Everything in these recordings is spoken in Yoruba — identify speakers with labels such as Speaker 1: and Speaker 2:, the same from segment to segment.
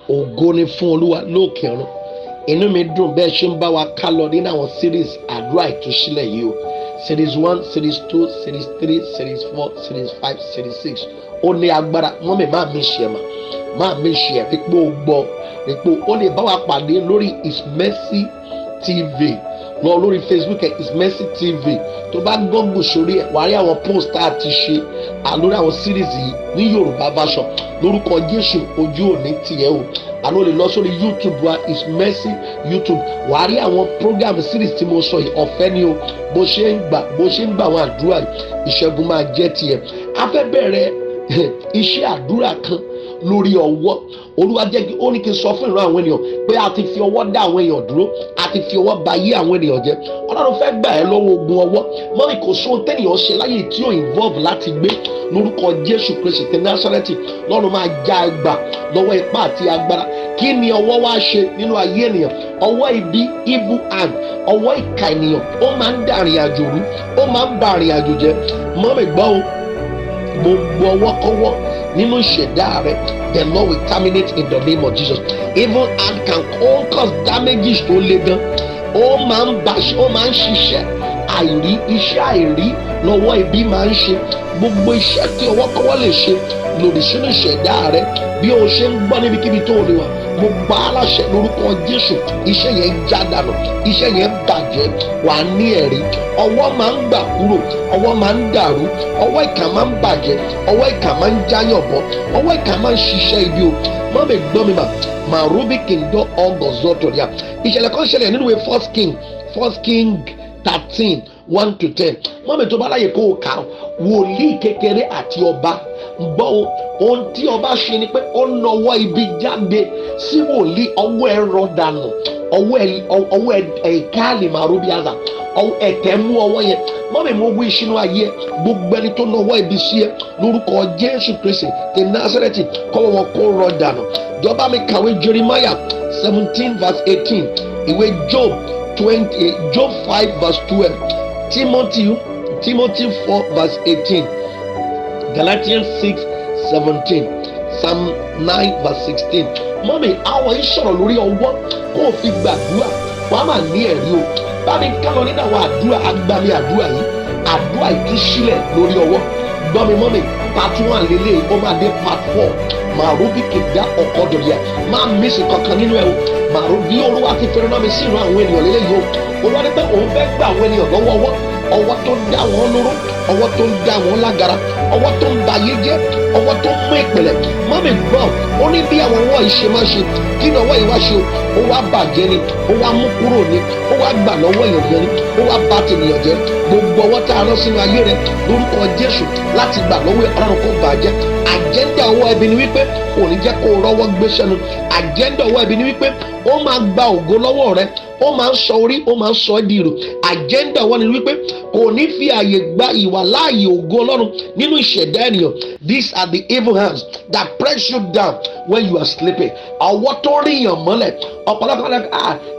Speaker 1: ògo ni fún Olúwa lókè ọ̀run. Inú mi dùn bẹ́ẹ̀ ṣe ń bá wa ká lọ nínú àwọn series àdúrà ìtúsílẹ̀ yìí o. Series 1, Series 2, Series 3, Series 4, Series 5, Series 6. Ó ní agbára. Mọ́mì máa mi ṣe mà. Máa mi ṣe rí pé ó gbọ́. Rí pé ó lè bá wa pàdé lórí His Mercy TV. Lọ lórí Facebook ẹ̀ His Mercy TV. Tó bá gọ́gùn sórí ẹ̀ wàá rí àwọn post tá a ti ṣe lórí àwọn series yìí ní Yorùbá version. Lórúkọ Jésù ojú òní tìyẹ́ o. Àná lè lọ sórí YouTube wa His Mercy YouTube. Wàá rí àwọn program series tí mo sọ yìí ọ̀fẹ́ ni o. Bó ṣe ń gbà àwọn àdúrà yìí ìṣẹ́gun máa jẹ́ tiẹ̀. A fẹ́ bẹ̀rẹ̀ iṣẹ́ àdúrà kan lórí ọwọ́. Olúwa jẹ́ kí ó ní kí n sọ fún ìran àwọn ènìyàn pé a ti fi ọwọ́ dá àwọn èèyàn dúró, a ti fi ọwọ́ ba ayé àwọn ènìyàn jẹ́. Ọlọ́run fẹ́ gbà ẹ́ lọ́wọ́ ogun ọwọ́. Mọ́mì kò sóhun tẹ́nìyàn ṣe láyé tí ó involve láti gbé lórúkọ Jésù Kristi ti Násárẹ́tì. Lọ́run máa já ẹgbà lọ́wọ́ ipá àti agbára. Kí ni ọwọ́ wá ṣe nínú ayé ènìyàn? Ọwọ́ ibi, evil hand, ọwọ́ ìka ènìyàn ó máa ń dá àrìn àjò rú, ó máa ń ba àrìn àjò jẹ́. Mọ́mì gbọ́ o, gbogbo ọwọ́kọ́wọ́ nínú ìṣẹ̀dá rẹ̀, the Lord will terminate in the name of Jesus. Evil hand can cause damages tó le gan. Ó máa ń ṣiṣẹ́ àìrí, iṣẹ́ àìrí lọ́wọ́ ibi máa ń ṣe. Gbogbo iṣẹ́ tí ọwọ́kọ́wọ́ lè ṣe lòdì sínú ìṣẹ̀dá rẹ̀ bí o ṣe ń gbọ́ níbikíbi tó lè wà. Mo gbà á láṣẹ lórúkọ Jésù. Iṣẹ́ yẹn já dànù, iṣẹ́ yẹn bàjẹ́, wà ní ẹ̀rí. Ọwọ́ máa ń gbà kúrò, ọwọ́ máa ń dàrú, ọwọ́ ìkà máa ń bàjẹ́, ọwọ́ ìkà máa ń jáyàn bọ́, ọwọ́ ìkà máa ń ṣiṣẹ́ ibi o. Mọ́mì gbọ́ mi mà, màrúbí kìndọ́ ọgọ̀zọ́ tòríà. Ìṣẹ̀lẹ̀ kan ṣẹlẹ̀ nínú ìwé First King 13, 1-10. Mọ́mì tó bá láyè kó o kà á, wòlíì kékeré àti ọba. Gbọ́ o, ohun tí ọba ṣe ni pé ó nawọ́ ibi jáde sí wòlíì, ọwọ́ ẹ rọ dànù, ọwọ́ ẹ káàlì màrúbí àzà, ẹ̀tẹ̀ mú ọwọ́ yẹn. Mọ́mì mo wí ìṣínú ayé gbogbo ẹni tó nawọ́ ibi sí ẹ lórúkọ Jésù Kristi ti Násárẹ́tì kọ́wọ́ wọn kó rọ dànù. Jọba mi kàwé Jeremiah 17:18, ìwé Job 5:12, Timothy 4:18, Galatians 6:17, Psalm 9:16. Mọ́mì àwọn yìí sọ̀rọ̀ lórí ọwọ́ kó o fi gbàdúrà wàá máa ní ẹ̀rí o. Bámi kálọ nínú àwọn àdúrà agbami àdúrà yìí, àdúrà ìtúsílẹ̀ lórí ọwọ́. Gbọ́mi mọ́mì part 1 lélẹ̀ ó máa dé part 4. Màrúbí kìdá ọkọ̀ dòríà máa mísì kankan nínú ẹ̀ o. Màrúbí Olúwa ti fẹ́ràn náà mi sí ìran àwọn ènìyàn lélẹ̀ yìí o. Olúwa ní pé òun fẹ́ gbà àwọn ènìyàn lọ́wọ́ ọwọ́ tó ń dá wọn lóró, ọwọ́ tó ń dá wọn lágara, ọwọ́ tó ń ba ayé jẹ́, ọwọ́ tó ń mú ìpìlẹ̀. Mọ́mì gbọ́ ó ní bí àwọn ọwọ́ yìí ṣe máa ṣe, kí ni ọwọ́ yìí wá ṣe o? Ó wá bàjẹ́ ni, ó wá mú kúrò ni, ó wá gbà lọ́wọ́ èèyàn jẹ́ ni, ó wá bà tènìyàn jẹ́. Gbogbo ọwọ́ tá a rán sínú ayé rẹ lórúkọ Jésù láti gbà lọ́wọ́ Ọlọ́run kó bàjẹ́. Àjẹ́ndà ọwọ́ ẹbí ni wípé kò ní jẹ́ kó o rọ́wọ́ gbé sẹ́nu. Àjẹ́ndà ọwọ́ ẹbí ni wípé ó máa gba ògo lọ́wọ́ rẹ, ó máa ń sọ orí, ó máa ń sọ ẹ́ di ìrò. Àjẹ́ndà ọwọ́ ni wípé kò ní fi àyè gba ìwà láàyè ògo Ọlọ́run nínú ìṣẹ̀dá ènìyàn. These are the evil hands that press you down when you are sleeping. Ọwọ́ tó ríyàn mọ́lẹ̀, ọ̀pọ̀lọpọ̀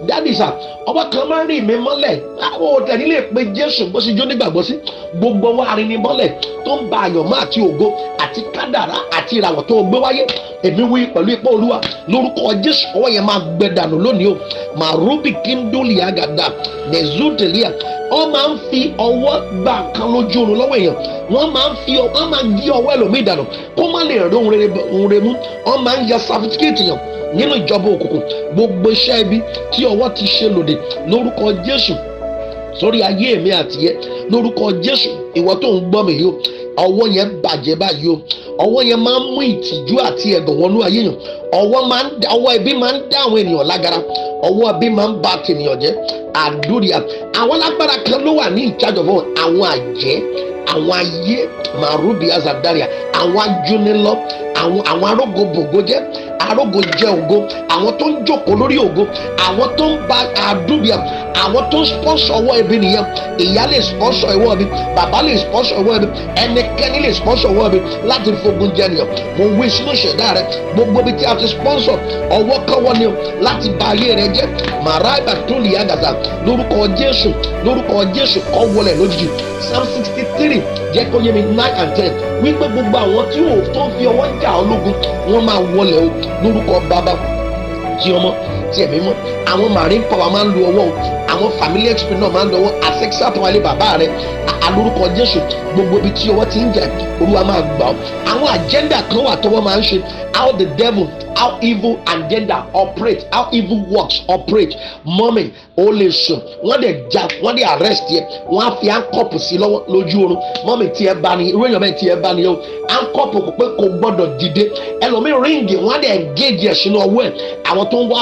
Speaker 1: dáàdì sà, ọwọ́ kan máa ń rí mi mọ́lẹ̀. Àwọn òtẹ̀ nílé pé Jésù bó ṣe jó nígbàgbọ́ sí. Gbogbo wa rí ni mọ́lẹ̀ tó ń ba àyànmọ́ àti ògo àti kádàrá àti ìràwọ̀ tó gbé wáyé. Èmi wí pẹ̀lú ipò Olúwa lórúkọ Jésù ọwọ́ yẹn máa gbẹ dànù lónìí o. Màrúbì kíndùlì àgàdà nẹ̀zúdìlíà. Wọ́n máa ń fi ọwọ́ gbà kan lójú oorun lọ́wọ́ èèyàn. Wọ́n máa ń gé ọwọ́ ẹlòmíì dànù kó má lè rí ohun rere mú. Wọ́n máa ń ya sáfítíkẹ́ẹ̀tì yàn nínú ìjọba òkùnkùn. Gbogbo iṣẹ́ ibi tí ọwọ́ ti ṣe lòdì lórúkọ Jésù sórí ayé mi àti yẹ lórúkọ Jésù. Ìwọ tó ń gbọ́ mi yìí o, ọwọ́ yẹn bàjẹ́ báyìí o. Ọwọ́ yẹn máa ń mú ìtìjú àti ẹ̀gàn wọnú ayé yàn. Ọwọ́ ẹbí máa ń dá àwọn ènìyàn lágara. Ọwọ́ ẹbí máa ń bà tènìyàn jẹ́. Àdúrà àwọn alágbára kan ló wà ní ìjájọ fún àwọn àjẹ́, àwọn ayé màrúbí azadaria, àwọn ajúnilọ, àwọn arógo bògo jẹ́, arógo jẹ́ ògo, àwọn tó ń jókòó lórí ògo, àwọn tó ń ba àdúrà, àwọn tó ń sponsor ọwọ́ ẹbí nìyẹn. Ìyá lè sponsor ọwọ́ ẹbí, bàbá lè sponsor ọwọ́ ẹbí, ẹnikẹ́ni lè sponsor ọwọ́ ẹbí láti fogun jẹ nìyẹn. Mo wí sínú ìṣẹ̀dá rẹ gbogbo ibi tí a ti sponsor ọwọ́ kọ́wọ́ ni o láti ba ayé rẹ jẹ́. Màrá ìgbà tó lè yàgàtà lórúkọ Jésù kọ́ wọlé lójijì. Psalm 63 jẹ́ kó yé mi 9 and 10 wípé gbogbo àwọn tí ò tó fi ọwọ́ jà ológun wọ́n máa wọlé o lórúkọ Bàbá ti ọmọ ti ẹ̀mí mọ́. Àwọn marine power máa ń lo ọwọ́ o, àwọn family expert náà máa ń lo ọwọ́. Àṣẹ́sà tó wà lé bàbá rẹ̀ alórúkọ Jésù, gbogbo ibi tí ọwọ́ ti ń jẹ Olúwa máa gbà ọ́. Àwọn agenda kan wà tọ́wọ́ máa ń ṣe, how the devil, how evil agenda operate, how evil works operate. Mọ́mì ó lè sùn, wọ́n dẹ̀ arrest yẹ, wọ́n á fi ankọ́pù sí lọ́wọ́ lójú oorun. Mọ́mì tí ẹ bá ní irú èèyàn bẹ́ẹ̀ tí ẹ bá ní o, ankọ́pù kò pé kò gbọ́dọ̀ dìde. Ẹlòmíì ríǹgì wọ́n á dẹ̀ engage ẹ̀ sínú ọwọ́ ẹ̀. Àwọn tó ń wá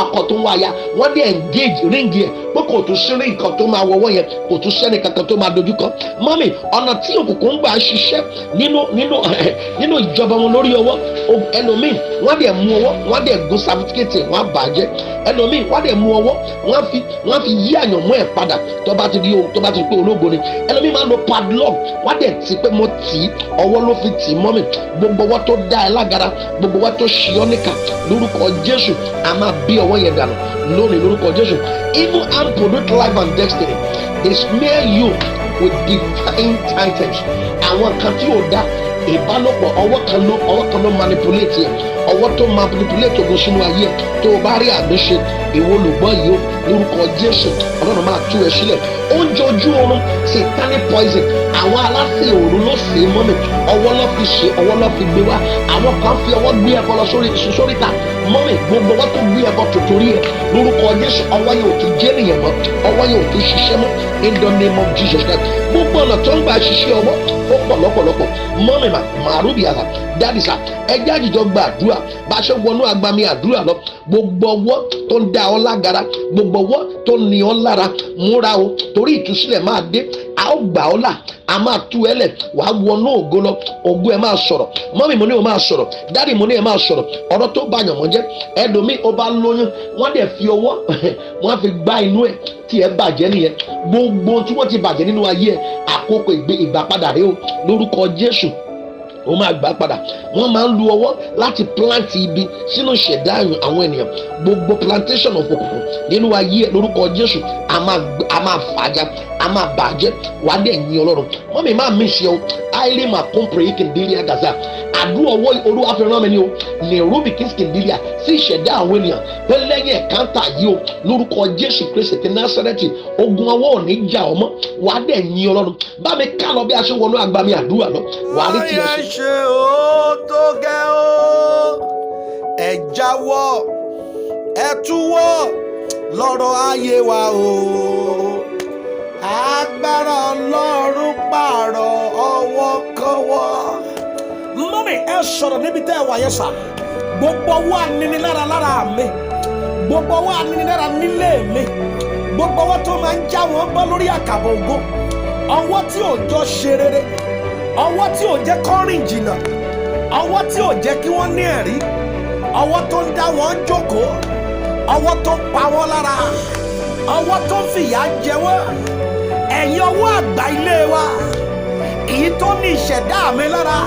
Speaker 1: akọ tó ń wá aya, wọ́n dẹ̀ engage ríǹgì ẹ̀ pé kò tún sí rí nǹkan tó máa wọwọ́ yẹn, kò tún sẹ́ni kankan tó máa dojúkọ. Mọ́mì ọ̀nà tí òkùnkùn ń gbà ṣiṣẹ́ nínú ìjọba wọn lórí ọwọ́. Ẹlòmíì wọ́n dẹ̀ mú ọwọ́, wọ́n dẹ̀ gún certificate, wọ́n á bàjẹ́. Ẹlòmíì wọ́n dẹ̀ mú ọwọ́, wọ́n fi yí àyànmọ́ ẹ̀ padà tó bá ti pé ológo ni. Ẹlòmíì máa ń lo padlock, wọ́n dẹ̀ ti pé mo tì í, ọwọ́ ló fi tì í. Mọ́mì gbogbo ọwọ́ tó dá ẹ lágara, gbogbo ọwọ́ tó ṣì ọ́ níkà lórúkọ Jésù, a máa bí ọwọ́ yẹn dànù lónìí lórúkọ Jésù. Evil hand produce life and destiny. They smear you with divine titles. Àwọn kan tí ò dá ìbálòpọ̀ ọwọ́ kan ló manipulate yẹ, ọwọ́ tó manipulate ogun sínú ayé tó o bá rí àgbéṣe ìwọ olùgbọ́ yìí ó lórúkọ Jésù Ọlọ́run máa tú ẹ sílẹ̀. Oúnjẹ ojú oorun satanic poison, àwọn aláṣẹ òru ló sè é. Mọ́mì ọwọ́ ló fi ṣe, ọwọ́ ló fi gbé wá. Àwọn kan fi ọwọ́ gbé ẹbọ lọ sóríta. Mọ́mì gbogbo ọwọ́ tó gbé ẹbọ tòtórí ẹ lórúkọ Jésù, ọwọ́ yẹn ò tún jẹ́ nìyẹn mọ́, ọwọ́ yẹn ò tún ṣiṣẹ́ mọ́ in the name of Jesus Christ. Gbogbo ọ̀nà tó ń gbà ṣiṣẹ́ ọwọ́ ó pọ̀ lọ́pọ̀lọpọ̀. Mọ́mì màrúbì àlà dádìsà ẹjẹ́ àjìjọ gba àdúrà bá a ṣe wọnú agbami àdúrà lọ. Gbogbo ọwọ́ tó ń dá ọ lágara, gbogbo ọwọ́ tó ní ọ lára, múra o torí ìtúsílẹ̀ máa dé. A ó gbà ọ́ là, a máa tú ẹ lẹ̀, wàá wọnú ògo lọ, ògo ẹ máa sọ̀rọ̀. Mọ́mì mo ní o máa sọ̀rọ̀, dádì mo ní ẹ máa sọ̀rọ̀. Ọ̀rọ̀ tó bá yàn mọ́ jẹ́, ẹlòmíì ó bá lóyún, wọ́n dẹ̀ fi ọwọ́ wọ́n fi gbá inú ẹ̀ tí ẹ bàjẹ́ nìyẹn. Gbogbo tí wọ́n ti bàjẹ́ nínú ayé ẹ̀, àkókò ìgbà padà rẹ o lórúkọ Jésù. ó máa gbà padà. Wọ́n máa ń lu ọwọ́ láti plant ibi sínú ìṣẹ̀dá àwọn ènìyàn. Gbogbo plantation of òkùnkùn nínú ayé ẹ̀ lórúkọ Jésù a máa fàájà, a máa bàjẹ́, wà á dẹ̀ yin Ọlọ́run. Mọ́mì máa mí ṣe o àìlè máa kọ́ńpèrè yìí kìndílé àgàzà àdúrà ọwọ́ Olúwa fi rán mi ni o ní rúbì kìndílé sí ìṣẹ̀dá àwọn ènìyàn pé lẹ́yìn ẹ̀kántà yìí o lórúkọ Jésù Kristi ti Násárẹ́tì ogun ọwọ́ ò ní jà ọ́ mọ́, wà á dẹ̀ yin Ọlọ́run. Bá mi ká lọ bí a ṣe wọnú agbami àdúrà lọ, wà á rí tiẹ̀ ṣe.
Speaker 2: ṣe ó tó gẹ́ ó ẹ jáwọ́ ẹ túwọ́ lọ́rọ̀ ayé wa o, agbára Ọlọ́run pààrọ̀ ọwọ́ kọ́wọ́. Mọ́mì ẹ sọ̀rọ̀ níbi tẹ́ ẹ wà yẹn sà. Gbogbo ọwọ́ aninilára lára mi, gbogbo ọwọ́ aninilára nílé mi, gbogbo ọwọ́ tó máa ń já wọn bọ́ lórí àkàbọ̀ ògo, ọwọ́ tí ò jọ ṣe rere, ọwọ́ tí ò jẹ́ kọ́rìn jìnnà, ọwọ́ tí ò jẹ́ kí wọ́n ní ẹ̀rí, ọwọ́ tó ń dá wọn jókòó, ọwọ́ tó ń pa wọ́n lára, ọwọ́ tó ń fìyà jẹ wọ́n. Ẹ̀yin ọwọ́ àgbà ilé wa, èyí tó ní ìṣẹ̀dá mi lára,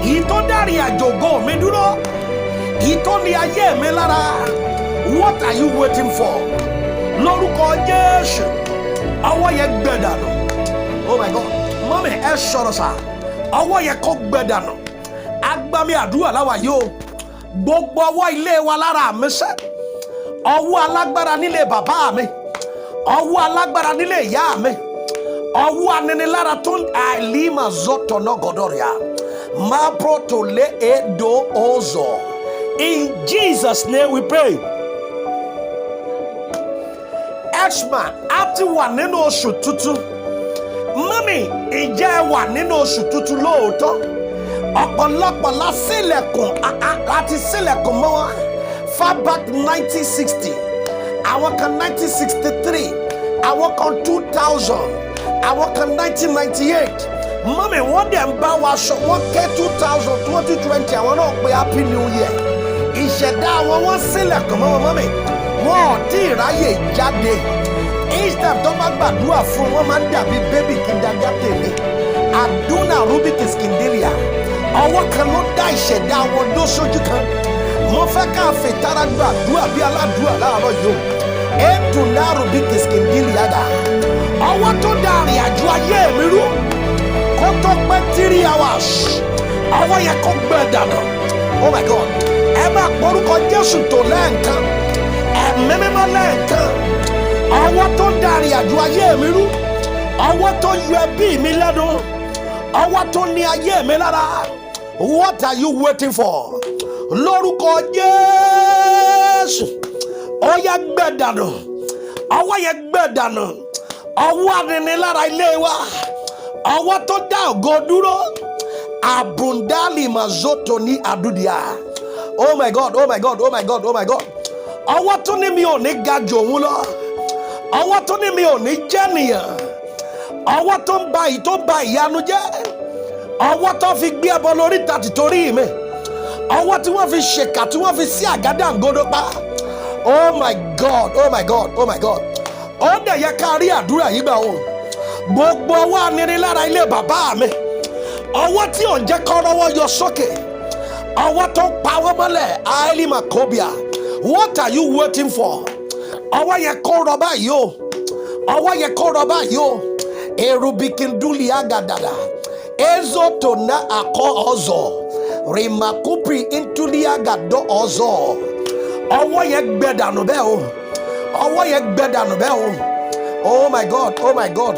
Speaker 2: èyí tó dárí àjògo mi dúró, èyí tó ní ayé mi lára, what are you waiting for? Lórúkọ Jésù ọwọ́ yẹn gbẹ dànù. Oh my God, mọ́mì ẹ sọ̀rọ̀ sà, ọwọ́ yẹn kó gbẹ dànù. Agbami àdúrà láwa yóò gbogbo ọwọ́ ilé wa lára mi sẹ́, ọwọ́ alágbára nílé bàbá mi, ọwọ́ alágbára nílé ìyá mi, ọwọ́ aninilára tó ń àìlímà zọ́tọ̀ náà gọ́dọ̀rìà máa proto lé èdò ọ̀zọ̀. In Jesus' name we pray. Exman á ti wà nínú oṣù tuntun. Mọ́mì ìjẹ́ ẹ wà nínú oṣù tuntun lóòótọ́. Ọ̀pọ̀lọpọ̀ láti sílẹ̀kùn mọ́ wọn far back 1960, àwọn kan 1963, àwọn kan 2000, àwọn kan 1998. Mọ́mì wọ́n dẹ̀ ń bá wa sọ wọ́n kẹ́ 2020 àwọn náà pé happy new year. Ìṣẹ̀dá wọ́n sílẹ̀kùn mọ́ wọn mọ́mì wọn ò tí ì ráyè jáde. Instead tó bá gbàdúrà fún wọn máa ń dàbí bébì kindergarten ni. Àdúnà rubik skindilia ọwọ́ kan ló dá ìṣẹ̀dá wọn dó sójú kan. Mo fẹ́ ká fìtara gbàdúrà bí aládùúrà láàárọ̀ yìí o. Ètùnà rubik skindilia dà ọwọ́ tó dá àrìn àjò ayé mi rú kó tó pẹ́ 3 hours ọwọ́ yẹn kó gbẹ dànù. Oh my God, ẹ máa porúkọ Jésù tó lẹ́ẹ̀ lẹ́ǹkan ẹ̀mí mímọ́ lẹ́ǹkan ọwọ́ tó ń darí àjò ayé mi rú ọwọ́ tó yọ ẹbí mi lẹ́nu ọwọ́ tó ní ayé mi lára. What are you waiting for? Lórúkọ Jésù ó yá gbẹ dànù ọwọ́ yẹn gbẹ dànù ọwọ́ aninilára ilé wa ọwọ́ tó dá ògo dúró abundali mazoto ní adudia. Oh my God, oh my God, oh my God, oh my God. Ọwọ́ tó ní mi ò ní ga jù òun lọ ọwọ́ tó ní mi ò ní jẹ́ nìyàn ọwọ́ tó ń ba ìyanu jẹ́ ọwọ́ tó fi gbé ẹbọ lórí tàtí torí mi ọwọ́ tí wọ́n fi ṣèkà tí wọ́n fi sí àgádágodo pa. Oh my God, oh my God, oh my God. Ó dẹ̀ yẹ ká rí àdúrà yìí gbà o. Gbogbo ọwọ́ aninilára ilé bàbá mi ọwọ́ tí ò ń jẹ́ kọ́ lọ́wọ́ yọ sókè ọwọ́ tó ń pa wọ́n mọ́lẹ̀ àìlí makobia. What are you waiting for? Ọwọ́ yẹ kó rọ báyìí o ọwọ́ yẹ kó rọ báyìí o. Erubikinduli agadada ezo tona akọ ọzọ rimakupri intuli agado ọzọ. Ọwọ́ yẹ gbẹ dànù bẹ́ẹ̀ o ọwọ́ yẹ gbẹ dànù bẹ́ẹ̀ o. Oh my God, oh my God.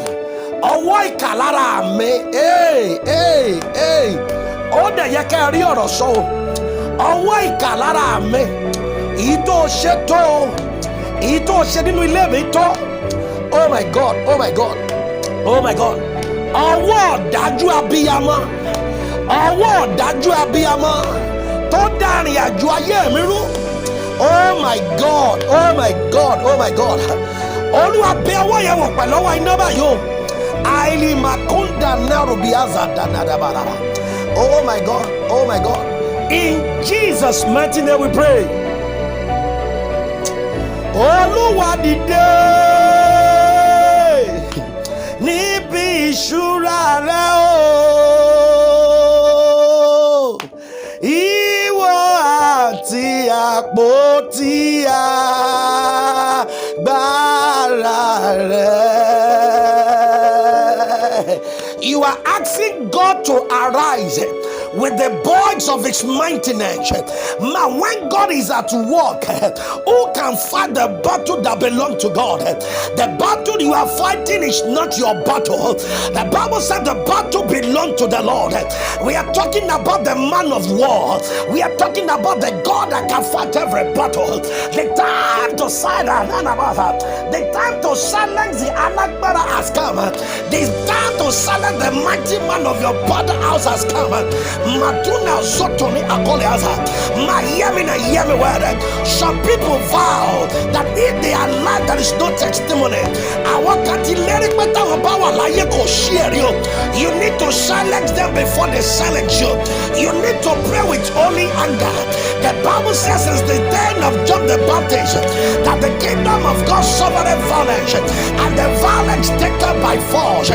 Speaker 2: Ọwọ́ ìkà lára mi ó dẹ̀ yẹ ká rí ọ̀rọ̀ sọ o. Ọwọ́ ìkà lára mi èyí tó ṣe tó o èyí tó ṣe nínú ilé mi tó. Oh my God, oh my God, oh my God. Ọwọ́ ọ̀dájú abiyamọ ọwọ́ ọ̀dájú abiyamọ tó dárìn àjò ayé mi rú. Oh my God, oh my God, oh my God. Olúwa bẹ̀ ọwọ́ yẹn wọ̀ pẹ̀lú ọwọ́ iná báyìí o. Àìlì màkúndà náírà àzà dánadábàrà. Oh my God, oh my God. In Jesus' mighty name we pray. Olúwa dìde níbi ìṣúra rẹ o. Ìwọ àti àpótí agbára rẹ. You are asking God to arise with the voice of his mightiness. Man, when God is at work, who can fight the battle that belongs to God? The battle you are fighting is not your battle. The Bible said the battle belongs to the Lord. We are talking about the man of war. We are talking about the God that can fight every battle. The time to silence the Anagbara has come. The time to silence the mighty man of your father house has come. Matuna Zotoni Akoleaza. Yemi word. Some people vow that if they are alive, there is no testimony. You need to silence them before they silence you. You need to pray with holy anger. The Bible says since the day of John the Baptist that the kingdom of God suffered violence and the violence taken by force.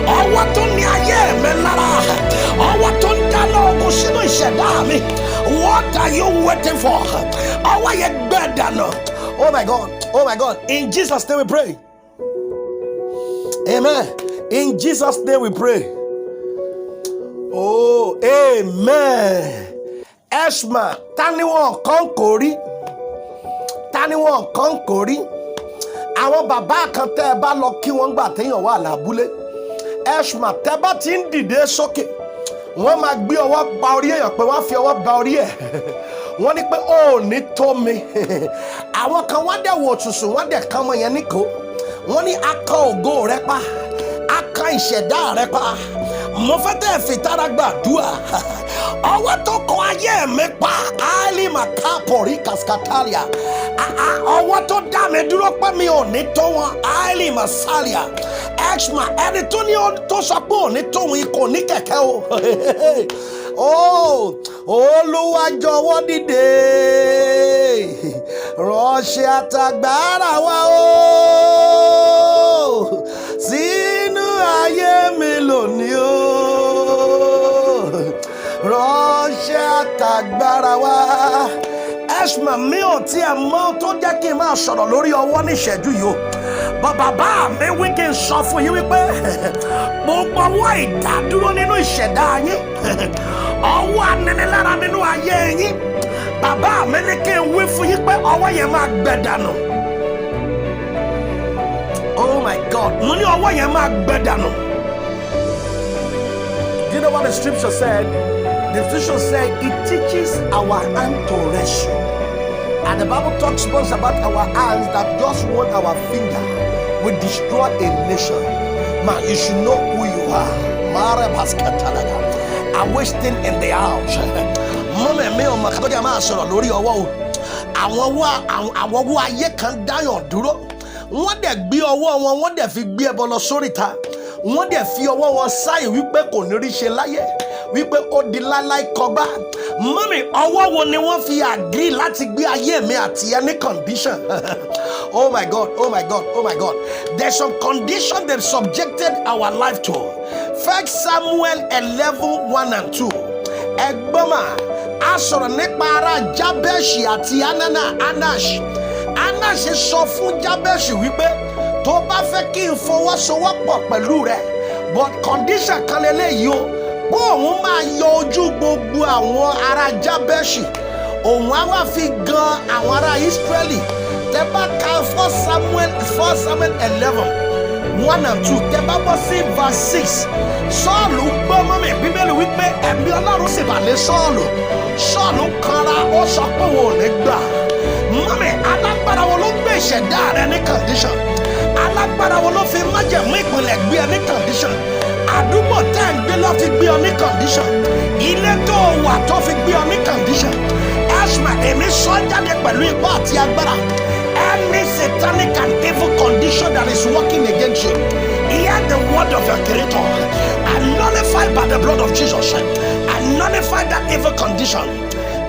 Speaker 2: Ọwọ́ tó ní ayé mi lára ọwọ́ tó ń dáná ogun sínú ìṣẹ̀dá mi. What are you waiting for? Ọwọ́ yẹn gbẹ dànù. Oh my God, oh my God. In Jesus' name we pray. Amen. In Jesus' name we pray. Oh, amen. Esma, taniwọ̀n kan kò rí. Taniwọ̀n kan kò rí. Àwọn bàbá kan tẹ́ ẹ bá lọ kí wọ́n gbà téèyàn wà lábúlé. Esma, tẹ́ bá ti ń dìde sókè, wọ́n máa gbé ọwọ́ ba orí èèyàn pé wọ́n fi ọwọ́ ba orí ẹ̀. Wọ́n ní pé ó ní tó mi. Àwọn kan wọ́n dẹ̀ wò tùsù, wọ́n dẹ̀ kán ọmọ yẹn níkò. Wọ́n ní aka ògo rẹ pa, aka ìṣẹ̀dá rẹ pa. Mo fẹ́ tẹ́ fi tára gbàdúrà. Ọwọ́ tó kọ ayé mi pa, áìlì màkàpọ̀rí kàskàtàlíà. Ọwọ́ tó dá mi dúró pé mi ò ní tó wọn, áìlì màsálíà. Exma, ẹni tó ní tó sọ pé ò ní tó wọn kò ní kẹ̀kẹ́ o. Oh, Olúwa jọ̀wọ́ dìde. Ránṣẹ́ àtàgbára wa o. Sínú ayé mi lónìí o. Ránṣẹ́ àtàgbára wa. Esma, mi ò tiẹ̀ mọ̀ tó jẹ́ kí n máa sọ̀rọ̀ lórí ọwọ́ ní ìṣẹ́jú yìí o. Bàbá mi wí kí n sọ fún yín wípé gbogbo ọwọ́ ìdádúró nínú ìṣẹ̀dá yín, ọwọ́ aninilára nínú ayé yín bàbá mi ní kí n wí fún yín pé ọwọ́ yẹn máa gbẹ dànù. Oh my God, mo ní ọwọ́ yẹn máa gbẹ dànù. Do you know what the scripture said? The scripture said it teaches our hand to wrestle. And the Bible talks much about our hands that just one our finger will destroy a nation. Man, you should know who you are. I'm wasting in the house. Mọ́mọ́ mi ò mọ̀ kí ló máa sọ̀rọ̀ lórí ọwọ́ o. Àwọn ọwọ́ ayé kan dáyàn dúró. Wọ́n dẹ̀ gbé ọwọ́ wọn, wọ́n dẹ̀ fi gbé ẹbọ lọ sóríta. Wọ́n dẹ̀ fi ọwọ́ wọn sáyè wípé kò ní rí ṣe láyé. Wípé ó di láláì kọgbá. Mọ́mí, ọwọ́ wo ni wọ́n fi agree láti gbé ayé mi àti any condition? Oh my God, oh my God, oh my God. There's some condition they've subjected our life to. 1 Samuel 11:1 and 2. Ẹgbọ́mà, a sọ̀rọ̀ nípa ara Jábẹ́ṣì àti Anash. Anash sọ fún Jábẹ́ṣì wípé tó bá fẹ́ kí n fọwọ́sowọ́pọ̀ pẹ̀lú rẹ̀, but condition kan lélẹ́yìí o, bó òun máa yọ ojú gbogbo àwọn ará Jábẹ́ṣì, òun á wá fi gan àwọn ará Ísírẹ́lì. Tẹ́ bá ka 1 Samuel 11:1 and 2, tẹ́ bá bọ́ sí verse 6, Sọ́ọ̀lù gbọ́ mọ́mí Bíbélì wípé ẹ̀mí Ọlọ́run sì bà lé Sọ́ọ̀lù. Sọ́ọ̀lù kanra ó sọ pé òun ò ní gbà. Mọ́mí, alágbára wo ló gbé ìṣẹ̀dá rẹ ní condition? Alágbára wo ló fi májẹ̀mú ìpìlẹ̀ gbé ẹ ní condition? Àdúgbò tẹ́ ń gbé ló fi gbé ọ ní condition. Ilé tó wà tó fi gbé ọ ní condition. Ashma, èmi sọ jáde pẹ̀lú ipá àti agbára. Any satanic and evil condition that is working against you, hear the word of your creator. And nullified by the blood of Jesus. And nullify that evil condition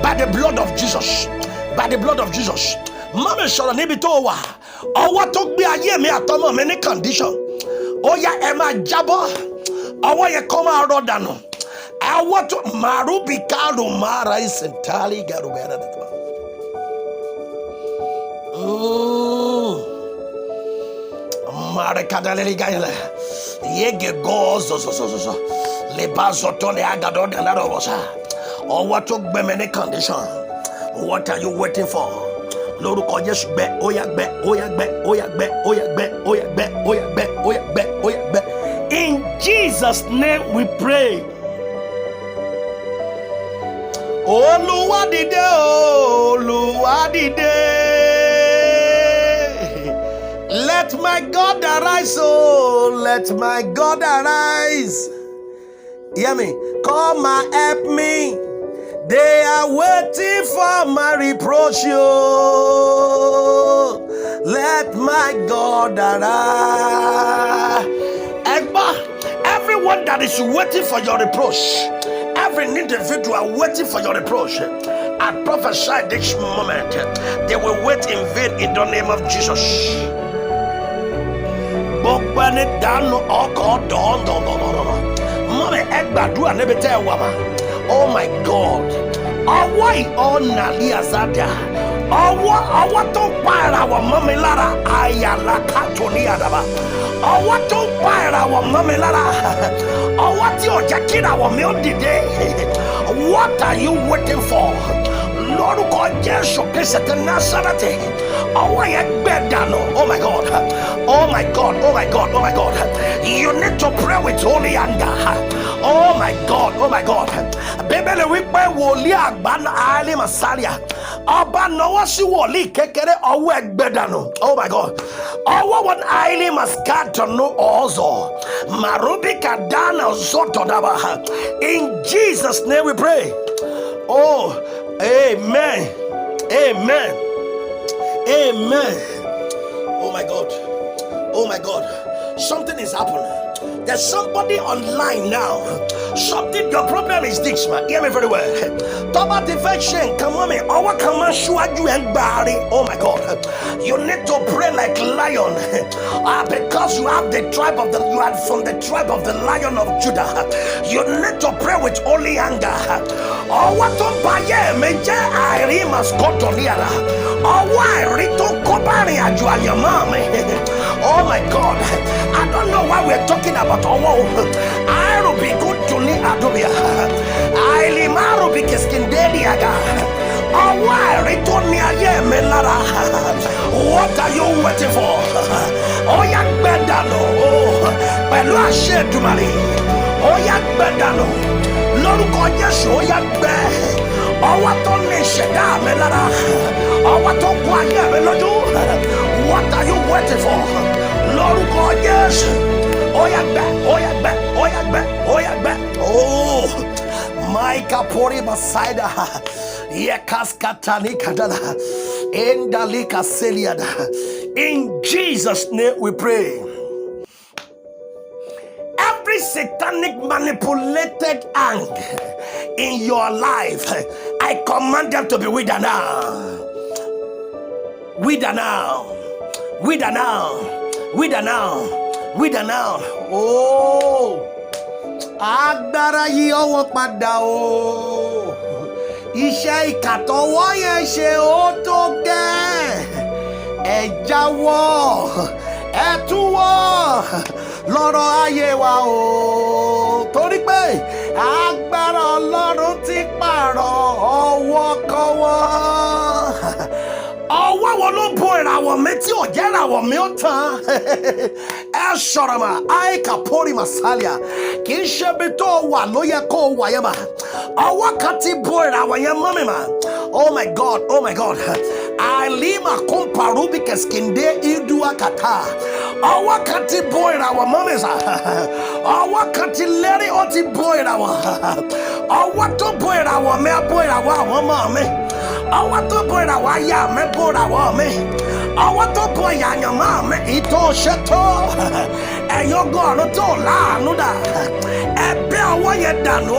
Speaker 2: by the blood of Jesus. By the blood of Jesus. Mọ́mí sọ̀rọ̀ níbi tó wà. Ọwọ́ tó gbé ayé mi àtọmọ mi ní condition. Ó yá ẹ máa jábọ́. Ọwọ́ yẹn kọ́ máa rọ̀ dànù. Ọwọ́ tó màrúbì kárò mára ìsìntálì gàrúgàrà dàtọ̀. Marikadaleri gayele. Yege gozo so. Le bazo to le agado de la rosa. Ọwọ́ tó gbé mi ní condition. What are you waiting for? Lórúkọ Jésù gbẹ, ó yá gbẹ, ó yá gbẹ, ó yá gbẹ, ó yá gbẹ, ó yá gbẹ, ó yá gbẹ, ó yá gbẹ, ó yá gbẹ. In Jesus' name we pray. Olúwa dìde, Olúwa dìde. Let my God arise, oh, let my God arise. Hear me? Come and help me. They are waiting for my reproach, oh. Let my God arise. Everyone that is waiting for your reproach, every individual waiting for your reproach, I prophesy this moment, they will wait in vain in the name of Jesus. Gbogbo ẹni dànù ọkọ̀ dọ̀ọ̀dọ̀ọ̀dọ̀. Mọ́mí ẹ gbàdúrà níbi tẹ́ ẹ wà má. Oh my God. Ọwọ́ ìhọ́nà lé àzádà. Ọwọ́ tó ń pa ìràwọ̀ mọ́ mi lára. Àyàlá kàtó ní àdàbà. Ọwọ́ tó ń pa ìràwọ̀ mọ́ mi lára. Ọwọ́ tí ò jẹ́ kí ìràwọ̀ mi ó dìde. What are you waiting for? Lórúkọ Jésù Kristi ti Násárẹ́tì. Ọwọ́ yẹn gbẹ dànù. Oh my God. Oh my God. Oh my God. Oh my God. You need to pray with holy anger. Oh my God. Oh my God. Bíbélì wípé wòlíì àgbà Áálí Màsáríà. Ọba náwó sí wòlíì kékeré ọwọ́ ẹ̀ gbẹ dànù. Oh my God. Ọwọ́ wọn Áálí Màsáríà no ọ̀zọ̀. Màrúbíkà dáná zọ́tọ̀ dábà. In Jesus' name we pray. Oh, amen. Amen. Amen. Oh my God. Oh my God. Something is happening. There's somebody online now. Something, your problem is this, man. Hear me very well. Toba defection, come on, me. Our command you and body. Oh my God. You need to pray like lion. Because you have the tribe of the, you are from the tribe of the Lion of Judah. You need to pray with holy anger. Oh, what to buy? Meje Iri must go to Liara. Oh, why Rito Kobari and you and your mom? Oh my God. I don't know why we're talking about. Oh, I will be good to me, Adobia. Highly What are you waiting for? Ó yá gbẹ dànù. Pẹ̀lú àṣẹ Èdùmàrè. Ó yá gbẹ dànù. Lórúkọ Jésù ó yá gbẹ. Ọwọ́ tó ní ìṣẹ̀dá mi lára. Ọwọ́ tó kún ayé mi lójú. What are you waiting for? Lórúkọ Jésù. Ó yá gbẹ, ó yá gbẹ, ó yá gbẹ, ó yá gbẹ. Oh, Maika pori basaida. Yekaskatani kadala. Endalika seliada. In Jesus' name we pray. Every satanic manipulated hand in your life, I command them to be wither now. Wither now. Wither now. Wither now. Wither now. Oh, agbára yí ọwọ́ padà o. Iṣẹ́ ìkàtọ́wọ́ yẹn ṣe ó tó gẹ́. Ẹ jáwọ́, ẹ túwọ́ lọ́rọ̀ ayé wa o. Torí pé agbára Ọlọ́run ti pààrọ̀ ọwọ́ kọ́wọ́. Ọwọ́ wo ló bo ìràwọ̀ mi tí ò jẹ́ ìràwọ̀ mi ó tán? Ẹ sọ̀rọ̀ mà, àìkà pórì màsálíà. Kì í ṣe ibi tó wà ló yẹ kó wà yẹn mà. Ọwọ́ kan ti bo ìràwọ̀ yẹn mọ́ mi mà. Oh my God, oh my God. Àìlímà kúmpa rúbíkẹ̀ skìndé ìdúwà kàtà. Ọwọ́ kan ti bo ìràwọ̀ mọ́ mi sà. Ọwọ́ kan ti lérí ó ti bo ìràwọ̀. Ọwọ́ tó bo ìràwọ̀ mi á bo ìràwọ̀ àwọn ọmọ mi. Ọwọ́ tó bo ìràwọ̀ ayá mi bo ìràwọ̀ mi. Ọwọ́ tó bo ìyàyànmọ́ mi ìtò ṣètò. Ẹ̀yin ogun ọ̀run tó láàánú dà. Ẹ̀bẹ̀ ọwọ́ yẹn dànù.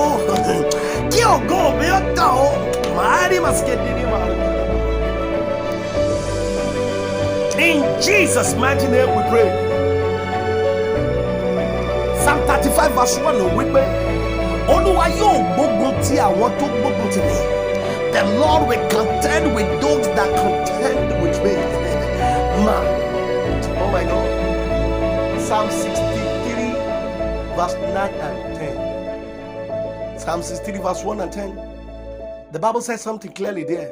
Speaker 2: Kí ògo mi ó tàn ó. Màá rí màsíkèdìrí wà. In Jesus' mighty name we pray. Psalm 35 verse 1 ló wí pé Olúwa yóò gbógun ti àwọn tó gbógun ti mí. The Lord will contend with those that contend with me. Man, oh my God. Psalm 63 verse 9 and 10. Psalm 63 verse 1 and 10. The Bible says something clearly there.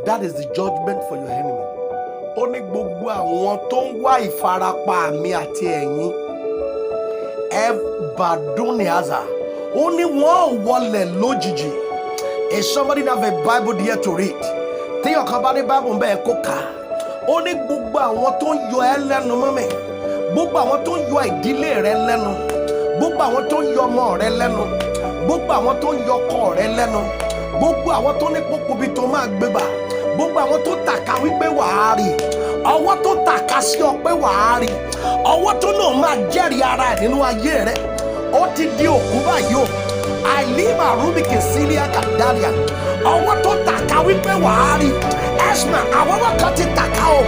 Speaker 2: That is the judgment for your enemy. Ó ní gbogbo àwọn tó ń wá ìfarapa mi àti ẹ̀yin. Ebaduniaza. Ó ní wọ́n wọlẹ̀ lójijì. Is somebody have a Bible there to read? Tí ọ̀kan bá ní Bible ń bẹ́ẹ̀ kó kà. Ó ní gbogbo àwọn tó ń yọ ẹ́ lẹ́nu mọ́ mi. Gbogbo àwọn tó ń yọ ìdílé rẹ lẹ́nu. Gbogbo àwọn tó ń yọ ọmọ rẹ lẹ́nu. Gbogbo àwọn tó ń yọ ọkọ rẹ lẹ́nu. Gbogbo àwọn tó ní pópóbi tó máa gbégbà. Gbogbo àwọn tó tàka wípé wàá rí. Ọwọ́ tó tàka sí ọ pé wàá rí. Ọwọ́ tó náà máa jẹ́rìí ara ẹ̀ nínú ayé rẹ̀. Ó ti di òkú báyìí o. Àìlímà rúbìkì sílíà kàdáríà. Ọwọ́ tó tàka wípé wàá rí. Ẹ̀sìnà àwọn ọwọ́ kan ti tàka o.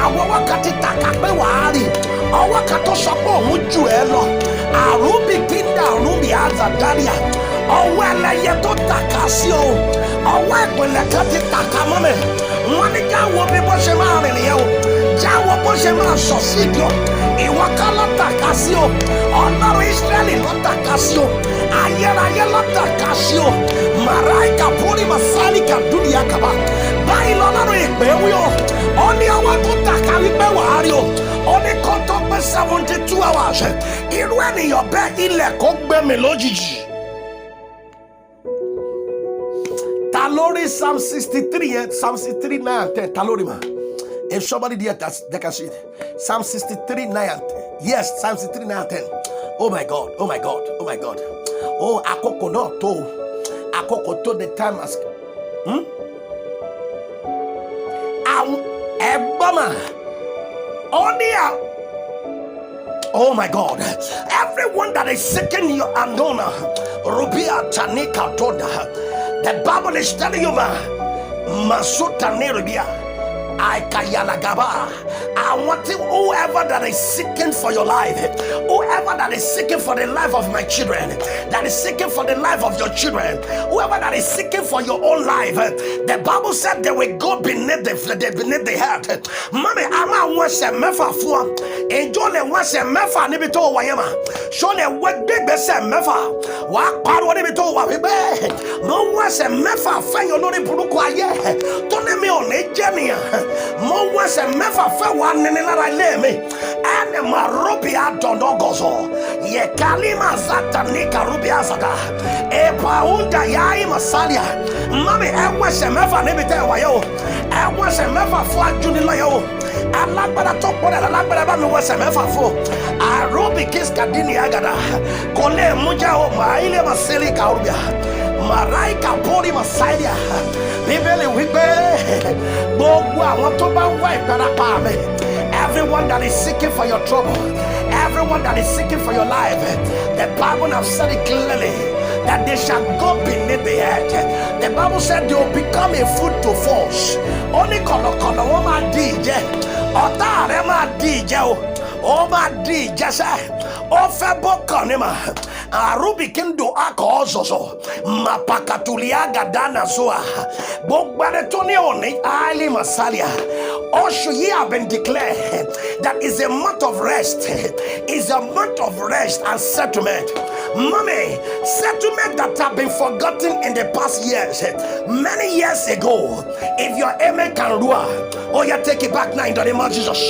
Speaker 2: Àwọn ọwọ́ kan ti tàka pé wàá rí. Ọwọ́ kan tó sọ pé òun jù ẹ́ lọ. Àrùbìkì ń dà rúbì àzàdáríà. Ọwọ́ ẹlẹ́yẹ tó tàka sí o. Ọwọ́ ìpìlẹ̀ kan ti tàka mọ́ mi. Wọ́n ní jáwọ́ bí bó ṣe máa rìn nìyẹn o. Jáwọ́ bó ṣe máa sọ sí ìdí o. Ìwọ ká ló tàka sí o. Ọlọ́run Ísírẹ́lì ló tàka sí o. Ayérayé ló tàka sí o. Màráìkà púrí màsáìkà dúdìá kàbá. Báyìí lọ́lọ́run ìpè wí o. Ó ní ọwọ́ tó tàka wípé wàá rí o. Ó ní kó tó pé 72 hours. Irú ènìyàn bẹ́ẹ̀ ilẹ̀ kó gbé mi lójijì. Talori Psalm 63, Psalm 63, 9 and 10. Talori ma. If somebody there that can see it. Psalm 63, 9 and 10. Yes, Psalm 63, 9 and 10. Oh my God, oh my God, oh my God. Oh, akoko no to. Akoko to the time has. Ebama. Oh my God. Everyone that is seeking your andona. Rubia Tanika Toda. The Bible is telling you, Masuta Neribia, I want whoever that is seeking for your life, whoever that is seeking for the life of my children, that is seeking for the life of your children, whoever that is seeking for your own life, the Bible said they will go beneath the earth. Mommy, I'm one say mefa for enjoy the one say mefa ni bito wayama. Show the work big be say mefa. Wa paro ni bito wa be. No one say mefa fa yo lori buruku aye. To ne me on ejenia. Mo one say mefa fa wa nene la le me. Ane marobi adonogozo. Ye kalima zata ni karubi azada. E paunda yai masalia. Mommy, I want say mefa ni bito wayo. I want say mefa for juni layo. Alagbara top one alagbara ba mi wa se mefa fo arobi kis kadini agada kole muja o ma ile maseli ka urubia marai ka pori masalia bíbélì wípé gbogbo àwọn tó bá wá ìparapa mi, everyone that is seeking for your trouble, everyone that is seeking for your life, the Bible have said it clearly that they shall go beneath the earth. The Bible said they will become a food to force. Only kọlọkọlọ wọn máa di ìjẹ, ọ̀tá rẹ̀ máa di ìjẹ o, ó máa di ìjẹ sẹ́, ó fẹ́ bọ́kàn ní ma. Arubikindo akozozo mapakatulia gadana zua bogbare toni oni ali masalia. Also ye have been declared that is a month of rest, is a month of rest and settlement. Mommy, settlement that have been forgotten in the past years, many years ago. If your amen can rule, oh yeah, take it back now in the name of Jesus.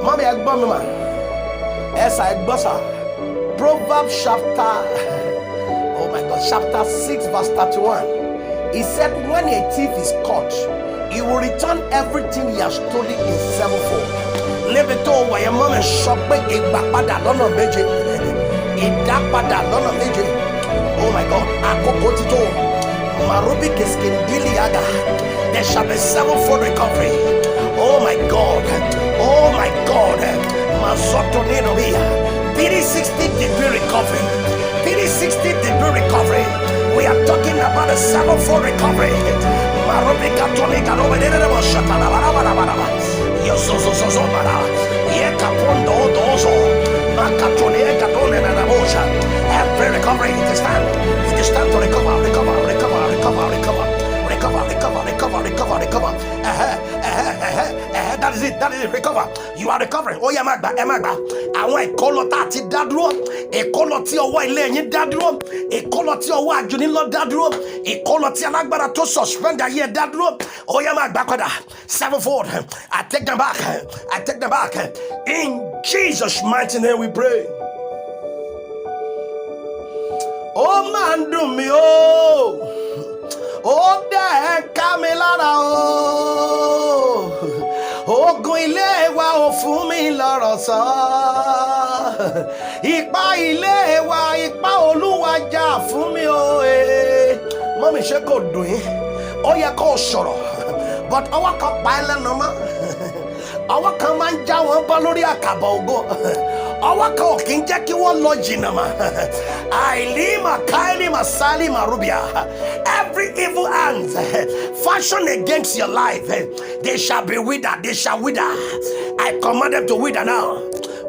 Speaker 2: Mommy, I gbọ́ mi ma. Yes, I gbọ́. Proverbs chapter, oh my God, chapter 6 verse 31. He said, when a thief is caught, he will return everything he has stolen in sevenfold. Níbi tó wà yẹn mọ́ mi sọ pé ìgbà padà lọ́nà méje, ìdá padà lọ́nà méje. Oh my God, àkókò ti tó. Marubi Kiskindili Aga, there shall be sevenfold recovery. Oh my God, oh my God. Mazoto Ninovia, 360-degree recovery, 360-degree recovery. We are talking about a sevenfold recovery. Marubi Katonika, over there, every recovery, it is time to recover. That is it, recover. You are recovering. Oh yeah, magba. Àwọn ìkọlọ tá ti dá dúró, ìkọlọ tí ọwọ́ ilé yín dá dúró, ìkọlọ tí ọwọ́ àjùnilọ dá dúró, ìkọlọ tí alágbára tó suspend ayé dá dúró. Oh yeah, magba padà. Sevenfold. I take them back. In Jesus' mighty name we pray. Oh man, do me ó dẹ̀ ká mi lára o. Ogun ilé wa ò fún mi lọ́rọ̀ sọ. Ipá ilé wa, ipá Olúwa jà fún mi o. Mọ́mí ṣé kò dùn yín? Ó yẹ kó sọ̀rọ̀. But ọwọ́ kan pa ẹ́ lẹ́nu mọ́. Ọwọ́ kan máa ń já wọn bọ́ lórí àkàbọ̀ ògo. Ọwọ́ kan ò kí ń jẹ́ kí wọ́n lọ jìnnà mọ́. Ailima Kailima Salima Rubia. Every evil hand fashioned against your life, they shall be withered, they shall wither. I command them to wither now.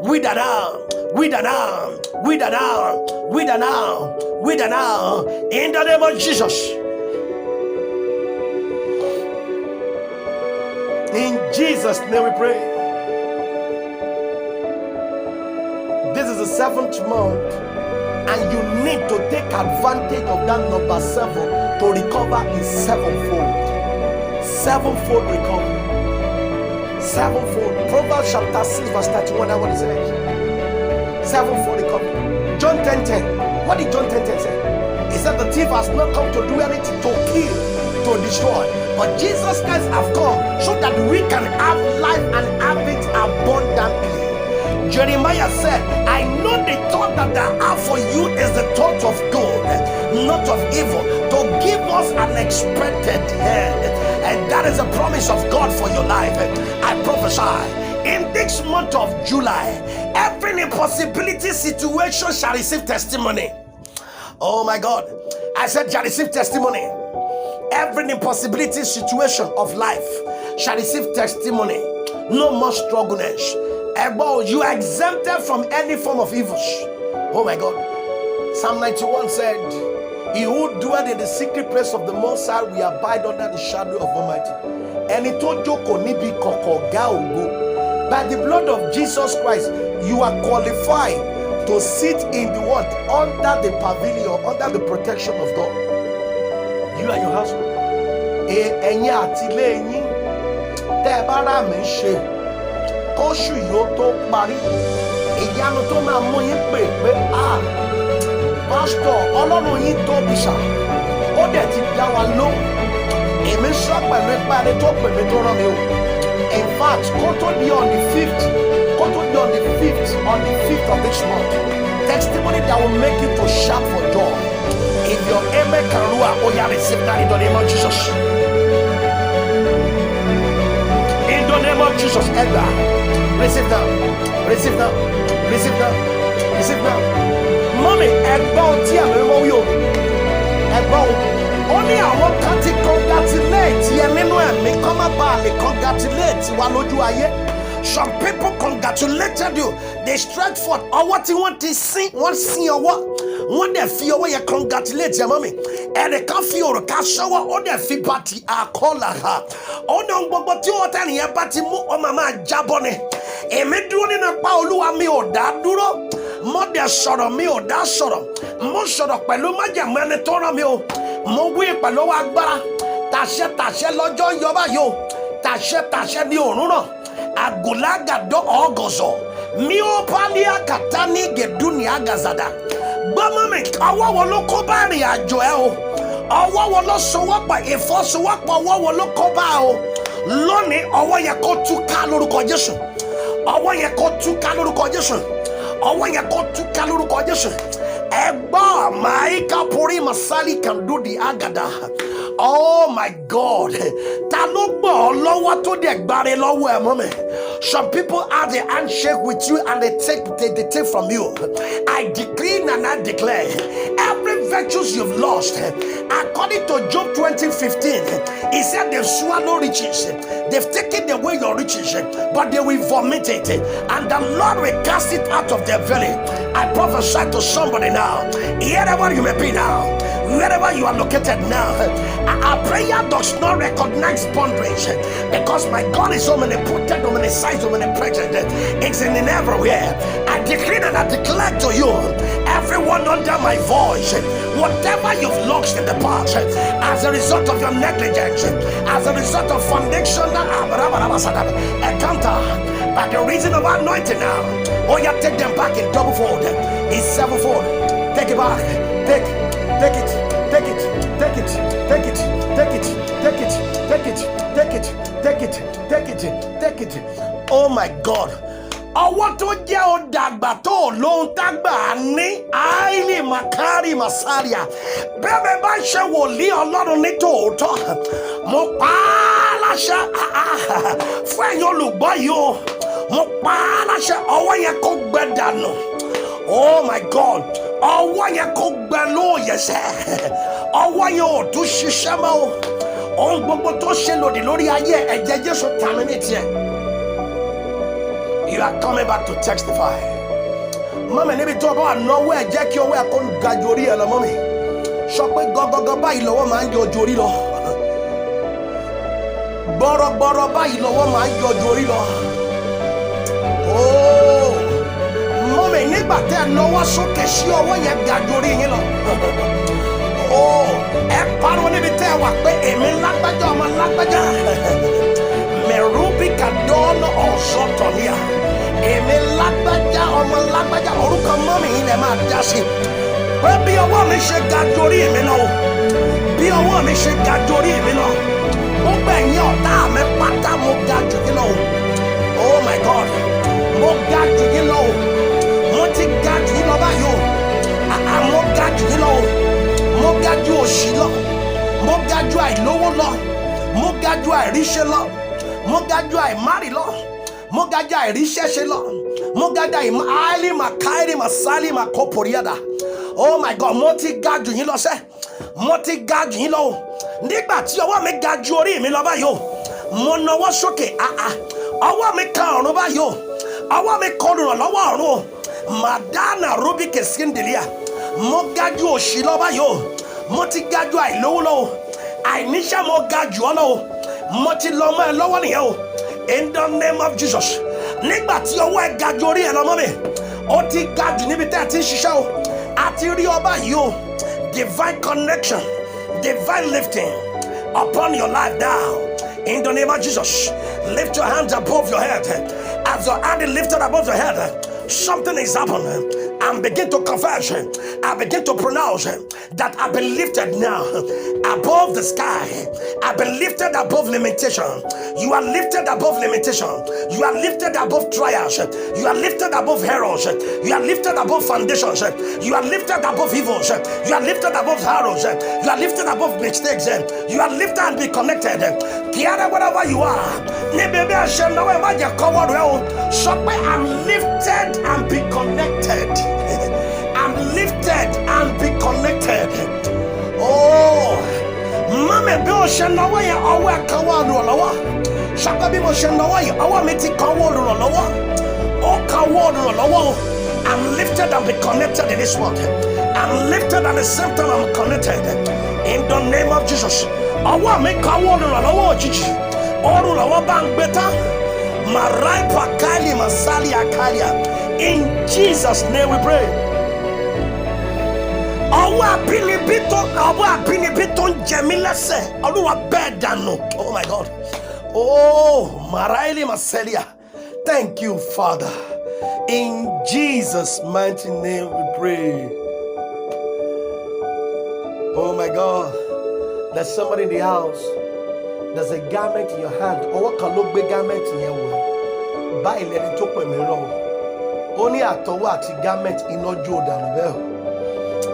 Speaker 2: Wither now. Wither now. Wither now. Wither now. Wither now. In the name of Jesus. In Jesus' name we pray. This is the 7th month, and you need to take advantage of that number 7 to recover in sevenfold. Sevenfold recovery. Sevenfold. Proverbs chapter 6 verse 31. That's what it says. Sevenfold recovery. John 10:10. What did John 10:10 say? He said the thief has not come to do anything to kill, to destroy. But Jesus Christ have come so that we can have life and have it abundantly. Jeremiah said, I know the thought that I have for you is the thought of good, not of evil, to give us an expected end. And that is a promise of God for your life. I prophesy, in this month of July, every impossibility situation shall receive testimony. Oh my God. I said shall receive testimony. every impossibility situation of life shall receive testimony. No more struggleness. You are exempted from any form of evils. Oh my God. Psalm 91 said, he who dwelleth in the secret place of the Most High will abide under the shadow of Almighty. Ẹni tó jókòó níbi kọ̀kọ̀ ọ̀gá ògo. By the blood of Jesus Christ, you are qualified to sit in the what? Under the pavilion, under the protection of God. You and your husband. Ẹ̀yin àtìlẹ́ yín tẹ́ ẹ bá rà mí ṣe kóṣù yóò tó parí. Ìyanu tó máa mú yín pè pé pásítọ̀ Ọlọ́run yín tóbi ṣá. Ó dẹ̀ ti dá wa lóhùn. Èmi sọ pẹ̀lú ipa ẹni tó pè mí tó rán mi o. In fact, kó tó di on the 5th of this month, testimony that will make you to shout for joy. If your amen can rule, oh yeah, receive that in the name of Jesus. In the name of Jesus, Edgar, receive that, receive that, receive that, receive that. Mommy, ẹgbọ́n tí àmì mọ́ wí o, ẹgbọ́n ó ní àwọn kan ti congratulate yẹn nínú ẹ̀mí kọ́ má bàa lè congratulate wa lójú ayé. Some people congratulated you. They stretch forth. Ọwọ́ tí wọ́n ti sin, wọ́n sin ọwọ́. Wọ́n dẹ̀ fi ọwọ́ yẹn congratulate yẹn mọ́ mi. Ẹnìkan fi òrùka ṣọwọ́, ó dẹ̀ fi bàtì àkọlà ha. Ó ní ohun gbogbo tí wọ́n tẹ̀lé yẹn bá ti mú ọmọ máa jábọ́ ni. Èmi dúró nínú ipa Olúwa mi ò dá dúró. Mo dẹ̀ sọ̀rọ̀ mi ò dá sọ̀rọ̀. Mo sọ̀rọ̀ pẹ̀lú májẹ̀mú ẹni tó rán mi o. Mo wí pẹ̀lú agbára. Tàṣẹ lọ́jọ́ ń yọ báyìí o. Tàṣẹ ní òórùn náà. Agulagado ogozo miopalia katani geduni agazada gbọmọ mi ọwọ́ wo ló kó bá rìn àjò ẹ o ọwọ́ wo ló sowọ́pọ̀ ìfọsowọ́pọ̀ ọwọ́ wo ló kó bá o lónìí ọwọ́ yẹ kó túká lórúkọ Jésù ọwọ́ yẹ kó túká lórúkọ Jésù ọwọ́ yẹ kó túká lórúkọ Jésù ẹgbọ́n maika puri masali kandudi agada. Oh my God. Ta ló gbọ́ ọ lọ́wọ́ tó dẹ̀ gbáre lọ́wọ́ ẹ̀ mọ́ mi. Some people have the handshake with you and they take from you. I decree and I declare every virtues you've lost. According to Job 20:15, he said they've swallowed riches. They've taken away your riches, but they will vomit it. And the Lord will cast it out of their belly. I prophesy to somebody now. Wherever you may be now, wherever you are located now, our prayer does not recognize boundaries because my God is omnipotent, omniscient, omnipresent. It's in everywhere. I decree and I declare to you, everyone under my voice, whatever you've lost in the past as a result of your negligence, as a result of foundational encounter, by the reason of anointing now, oh yeah, take them back in double fold. It's sevenfold. Take it back. Take it. Take it, take it, take it, take it, take it, take it, take it, take it, take it, take it, take it. Oh my God. Ọwọ́ tó jẹ́ ọ̀dàgbà tó lóhun tágbà ní àìlè màkárì màsáríà. Bẹ́ẹ̀ bá ṣe wòlíì Ọlọ́run ní tòótọ́. Mo pa á láṣẹ fún ẹ̀yin olùgbọ́ yìí o. Mo pa á láṣẹ ọwọ́ yẹn kó gbẹ dànù. Oh my God. Ọwọ́ yẹn kó gbẹ lóòyẹ sẹ́. Ọwọ́ yẹn ò tún ṣiṣẹ́ mọ́ o. Ohun gbogbo tó ṣe lòdì lórí ayé ẹ̀jẹ̀ Jésù terminate yẹn. You are coming back to testify. Mọ́mi níbi tó bá wà náwó ẹ̀ jẹ́ kí owó ẹ̀ kó ga ju orí ẹ̀ lọ mọ́mi. Sọ pé gọ́gọ́gọ́ báyìí lọ́wọ́ máa ń yọ ju orí lọ. Gbọ́rọ̀gbọ́rọ̀ báyìí lọ́wọ́ máa ń yọ ju orí lọ. Oh, mọ́mi nígbà tẹ́ ẹ lọ́wọ́ sókè sí ọwọ́ yẹn ga ju orí yín lọ. Oh, ẹ pariwo níbi tẹ́ ẹ wà pé èmi lágbájá ọmọ lágbájá. Mẹ̀rúbí kàdọ́nà ọ̀ṣọ́tọ̀ níyà. Èmi lágbájá ọmọ lágbájá orúkọ mọ́mì yìí lè máa dá sí. Pé bí ọwọ́ mi ṣe ga ju orí mi lọ. Bí ọwọ́ mi ṣe ga ju orí mi lọ. Ó gbẹ̀yìn ọ̀tá mi pátá mo ga jù yín lọ. Oh my God, mo ga jù yín lọ. Mo ti ga jù yín lọ báyìí o. Mo ga jù yín lọ. Mo ga jù òṣì lọ. Mo ga jù àìlówó lọ. Mo ga jù àìríṣẹ́ lọ. Mo ga jù àìmárì lọ. Mo ga jù àìríṣẹ́ṣe lọ. Mo ga jù àìlí màkáìrì màsálì màkópòríàdà. Oh my God, mo ti ga jù yín lọ sẹ́. Mo ti ga jù yín lọ. nígbà tí ọwọ́ mi ga ju orí mi lọ báyìí o mo nawọ́ sókè ọwọ́ mi kan ọ̀run báyìí o ọwọ́ mi kan olùrànlọ́wọ́ ọ̀run o madana rubike skindelia mo ga ju òṣì lọ báyìí o mo ti ga ju àìlówó lọ o àìníṣẹ́ mo ga jù ọ́ lọ o mo ti lọ mọ́ ẹ lọ́wọ́ nìyẹn o in the name of Jesus. Nígbà tí ọwọ́ ẹ ga ju orí ẹ lọ mọ́ mi ó ti ga jù níbi tẹ́ ẹ ti ń ṣiṣẹ́ o àti rí ọba yìí o divine connection divine lifting upon your life now in the name of Jesus. Lift your hands above your head. As your hand is lifted above your head, something is happening. And begin to confess, I begin to pronounce that I've been lifted now above the sky. I've been lifted above limitation. You are lifted above limitation. You are lifted above trials. You are lifted above errors. You are lifted above foundations. You are lifted above evils. You are lifted above arrows. You are lifted above mistakes. You are lifted and be connected. Wherever you are, I'm lifted and be connected. I'm lifted and be connected. Oh, mama, be ocean no way. Awa kawa lolowa. Shaka bi mo ocean no way. Awa meti kawa lolowa. O kawa lolowa. I'm lifted and be connected in this world. I'm lifted at the same time I'm connected. In the name of Jesus. Awa me kawa lolowa chichi. Oru lolowa bang beta. Marai pakali masali akalia. In Jesus' name we pray. Oh my God. Oh, Maraili Maselia. Thank you, Father. In Jesus' mighty name we pray. Oh my God. There's somebody in the house. There's a garment in your hand. Oh, what can look big garment in your way? Buy let it open me wrong. Only at the what garment in no Jordan well.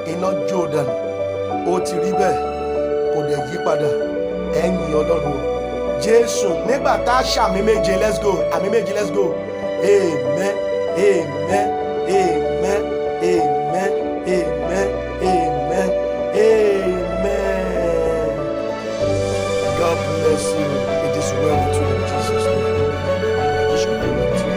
Speaker 2: Iná Jordan ó ti rí bẹ́ẹ̀ kò dẹ̀ yí padà ẹ̀yìn Ọlọ́run Jésù nígbà tá a ṣàmì méje let's go àmì méje let's go amen amen amen amen amen amen amen. God bless you. It is well with you in Jesus' name. It shall be well with you.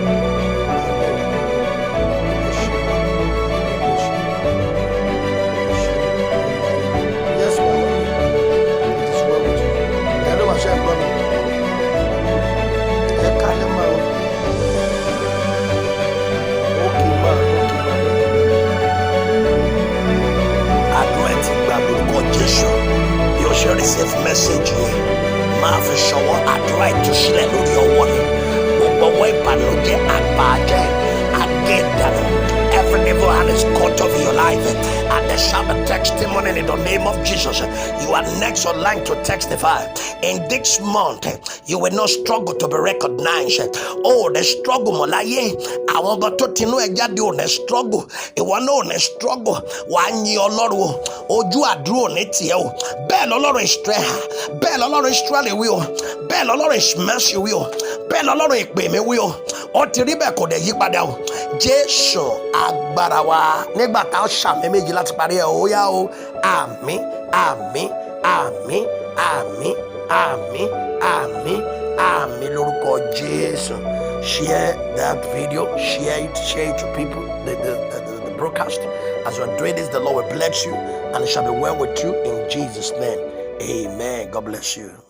Speaker 2: Receive message máa fi ṣọwọ́ àdúrà ìtúsílẹ̀ lórí ọwọ́ ni gbogbo ọwọ́ ìbànújẹ́ àgbàjẹ́ àgẹ̀dànù every evil hand is cut off in your life and there shall be testimony in the name of Jesus. You are next on line to testify. In this month you will not struggle to be recognized. Oh, the struggle mọ̀láyé àwọn ọba tó tinú ẹ̀ jáde ò ní struggle ìwọ náà ò ní struggle wàá yin Ọlọ́run ojú àdúrà ò ní tiẹ̀ o bẹ́ẹ̀ lọ́lọ́run Israel bẹ́ẹ̀ lọ́lọ́run Israel wí o bẹ́ẹ̀ lọ́lọ́run Mercy wí o bẹ́ẹ̀ lọ́lọ́run ìpè mi wí o ó ti rí bẹ́ẹ̀ kò dẹ̀ yí padà o Jésù agbára wa nígbà tá a ṣàmì méjì láti parí ẹ̀ ó yá o àmín àmín àmín àmín àmín àmín àmín lórúkọ Jésù. Share that video, share it to people, the broadcast. As you are doing this, the Lord will bless you and it shall be well with you in Jesus' name. Amen. God bless you.